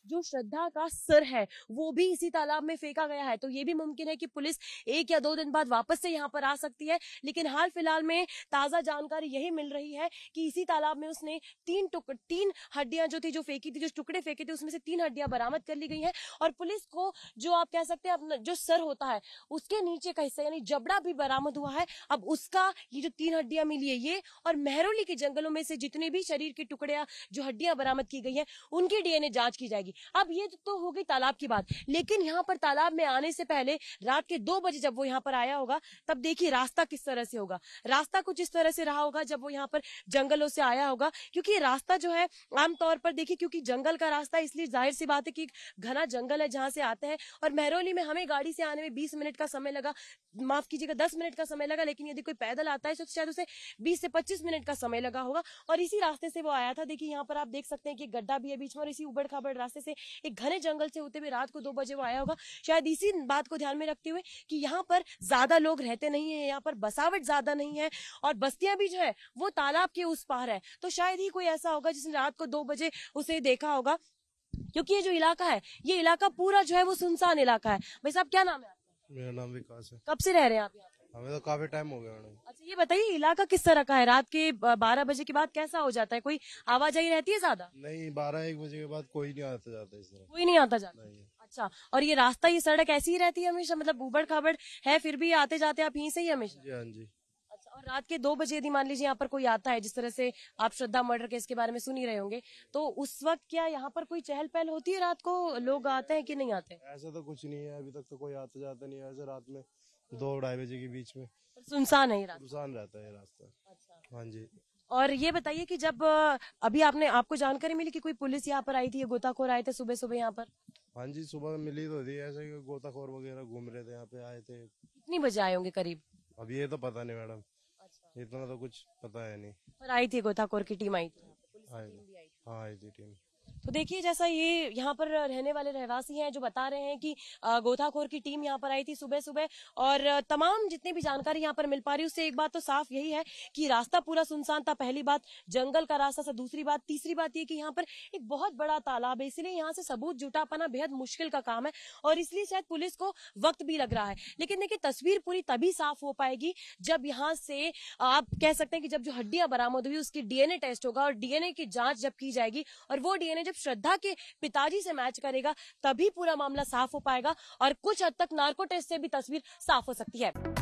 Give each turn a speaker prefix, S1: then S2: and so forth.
S1: जो श्रद्धा का सिर है वो भी इसी तालाब में फेंका गया है। तो ये भी मुमकिन है कि पुलिस 1 या 2 दिन बाद वापस से यहाँ पर आ सकती है। लेकिन हाल फिलहाल में ताजा जानकारी यही मिल रही है कि इसी तालाब में उसने 3 हड्डियां जो थी, जो फेंकी थी, जो टुकड़े फेंके थे, उसमें से 3 हड्डियां बरामद कर ली गई है। और पुलिस को जो आप कह सकते हैं अपना जो सर होता है उसके नीचे का हिस्सा यानी जबड़ा भी बरामद हुआ है। अब उसका ये जो 3 हड्डियां मिली है ये, और मेहरौली के जंगलों में से जितने भी शरीर की टुकड़ियां जो हड्डियां बरामद की गई है उनकी डीएनए जांच की जाएगी। अब ये तो हो गई तालाब की बात, लेकिन यहाँ पर तालाब में आने से पहले रात के 2 बजे जब वो यहाँ पर आया होगा तब देखिए रास्ता किस तरह से होगा। रास्ता कुछ इस तरह से रहा होगा जब वो यहाँ पर जंगलों से आया होगा, क्योंकि रास्ता जो है आमतौर पर देखिए, क्योंकि जंगल का रास्ता इसलिए जाहिर सी बात है कि घना जंगल है जहां से आते हैं। और मेहरौली में हमें गाड़ी से आने में 20 मिनट का समय लगा, माफ कीजिएगा 10 मिनट का समय लगा, लेकिन यदि कोई पैदल आता है तो शायद उसे 20 से 25 मिनट का समय लगा होगा। और इसी रास्ते से वो आया था। देखिए यहाँ पर आप देख सकते हैं कि गड्ढा भी है बीच में, और इसी उबड़ खाबड़ रास्ते से एक घने जंगल से होते हुए रात को 2 बजे वो आया होगा। शायद इसी बात को ध्यान में रखते हुए कि यहाँ पर ज्यादा लोग रहते नहीं है, यहाँ पर बसावट ज्यादा नहीं है, और बस्तियां भी जो है वो तालाब के उस पार है, तो शायद ही कोई ऐसा होगा जिसने रात को 2 बजे उसे देखा होगा। क्योंकि ये जो इलाका है, ये इलाका पूरा जो है वो सुनसान इलाका है। भाई साहब क्या नाम है आपका?
S2: मेरा नाम विकास है।
S1: कब से रह रहे हैं आप यहाँ पे?
S2: हमें तो काफी टाइम हो गया मैडम।
S1: अच्छा ये बताइए इलाका किस तरह का है? रात के 12 बजे के बाद कैसा हो जाता है? कोई आवाजाही रहती है ज्यादा?
S2: नहीं, 12-1 बजे के बाद कोई नहीं आता जाता इस तरह।
S1: कोई नहीं आता जाता?
S2: नहीं।
S1: अच्छा, और ये रास्ता, ये सड़क ऐसी ही रहती है हमेशा, मतलब उबड़ खाबड़ है फिर भी आते जाते आप यहीं से ही हमेशा?
S2: जी हाँ जी।
S1: अच्छा, और रात के 2 बजे यदि मान लीजिए यहाँ पर कोई आता है, जिस तरह से आप श्रद्धा मर्डर केस के बारे में सुन ही रहे होंगे, तो उस वक्त क्या यहाँ पर कोई चहल पहल होती है? रात को लोग आते हैं कि नहीं आते?
S2: ऐसा तो कुछ नहीं है, अभी तक तो कोई आता जाता नहीं है ऐसे रात में 2-2:30 बजे के बीच में।
S1: सुनसान है ये रात?
S2: सुनसान रहता है ये रास्ता।
S1: अच्छा,
S2: हाँ जी।
S1: और ये बताइए कि जब अभी आपको जानकारी मिली कि कोई पुलिस यहाँ पर आई थी, ये गोताखोर आए थे सुबह सुबह यहाँ पर?
S2: हाँ जी, सुबह मिली तो थी, ऐसे ही गोताखोर वगैरह घूम रहे थे यहाँ पे, आए थे।
S1: कितनी बजे आए होंगे करीब?
S2: अब ये तो पता नहीं मैडम, इतना तो कुछ पता है नहीं।
S1: पर आई थी गोताखोर की टीम, आई थी पुलिस की
S2: आए
S1: टीम भी आई थी?
S2: हाँ, आई थी टीम।
S1: तो देखिए जैसा ये यहाँ पर रहने वाले रहवासी हैं जो बता रहे हैं कि गोताखोर की टीम यहाँ पर आई थी सुबह सुबह, और तमाम जितनी भी जानकारी यहाँ पर मिल पा रही है उससे एक बात तो साफ यही है कि रास्ता पूरा सुनसान था। पहली बात जंगल का रास्ता था, दूसरी बात, तीसरी बात ये कि यहाँ पर एक बहुत बड़ा तालाब है, इसलिए यहाँ से सबूत जुटा पाना बेहद मुश्किल का काम है, और इसलिए शायद पुलिस को वक्त भी लग रहा है। लेकिन देखिए तस्वीर पूरी तभी साफ हो पाएगी जब यहाँ से आप कह सकते हैं कि जब जो हड्डियां बरामद हुई उसकी डीएनए टेस्ट होगा, और डीएनए की जांच जब की जाएगी और वो डीएनए जब श्रद्धा के पिताजी से मैच करेगा तभी पूरा मामला साफ हो पाएगा, और कुछ हद तक नार्को टेस्ट से भी तस्वीर साफ हो सकती है।